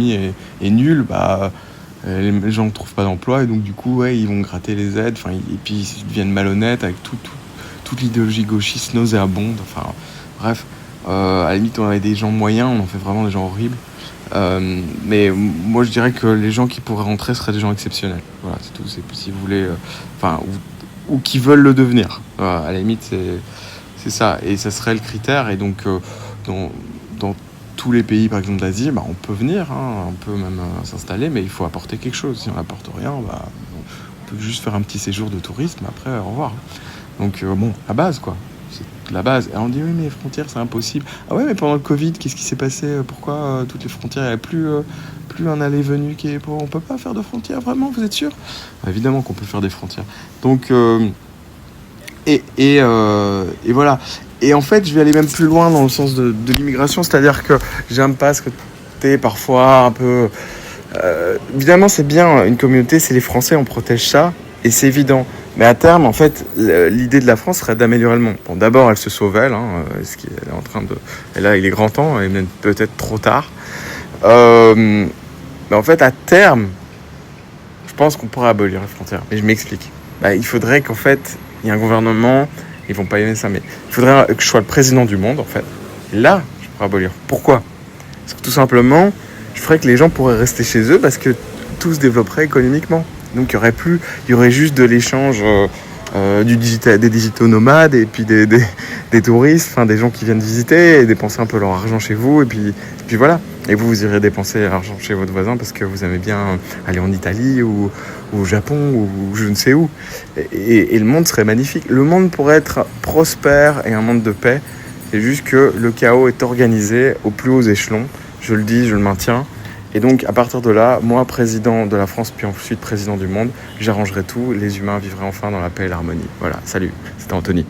l'économie est nulle, les gens ne trouvent pas d'emploi et donc du coup ils vont gratter les aides, et puis ils deviennent malhonnêtes avec toute l'idéologie gauchiste nauséabonde, bref, à la limite on avait des gens moyens, on en fait vraiment des gens horribles. Mais moi je dirais que les gens qui pourraient rentrer seraient des gens exceptionnels, voilà, c'est tout. C'est si vous voulez, ou qui veulent le devenir, voilà, à la limite c'est ça, et ça serait le critère. Et donc dans tous les pays par exemple d'Asie, on peut venir, on peut même s'installer, mais il faut apporter quelque chose. Si on n'apporte rien, on peut juste faire un petit séjour de tourisme, après au revoir. Donc la base quoi, c'est la base. Et on dit oui mais les frontières c'est impossible. Ah ouais, mais pendant le Covid qu'est-ce qui s'est passé? Pourquoi toutes les frontières, il n'y avait plus un aller-venu on peut pas faire de frontières, vraiment, vous êtes sûr? Évidemment qu'on peut faire des frontières. Donc et voilà. Et en fait je vais aller même plus loin dans le sens de l'immigration, c'est-à-dire que j'aime pas ce côté parfois un peu évidemment c'est bien une communauté, c'est les Français, on protège ça et c'est évident. Mais à terme, en fait, l'idée de la France serait d'améliorer le monde. Bon, d'abord, elle se sauve, elle, ce qui elle est en train de. Et là, il est grand temps, et même peut-être trop tard. Mais en fait, à terme, je pense qu'on pourrait abolir les frontières. Mais je m'explique. Il faudrait qu'en fait, il y ait un gouvernement. Ils vont pas aimer ça, mais il faudrait que je sois le président du monde, en fait. Et là, je pourrais abolir. Pourquoi? Parce que tout simplement, je ferais que les gens pourraient rester chez eux parce que tout se développerait économiquement. Donc il y aurait juste de l'échange des digitaux nomades et puis des touristes, des gens qui viennent visiter et dépenser un peu leur argent chez vous, et puis voilà. Et vous irez dépenser l'argent chez votre voisin parce que vous aimez bien aller en Italie ou au Japon ou je ne sais où. Et le monde serait magnifique. Le monde pourrait être prospère et un monde de paix. C'est juste que le chaos est organisé aux plus hauts échelons. Je le dis, je le maintiens. Et donc, à partir de là, moi, président de la France, puis ensuite président du monde, j'arrangerai tout. Les humains vivraient enfin dans la paix et l'harmonie. Voilà, salut, c'était Anthony.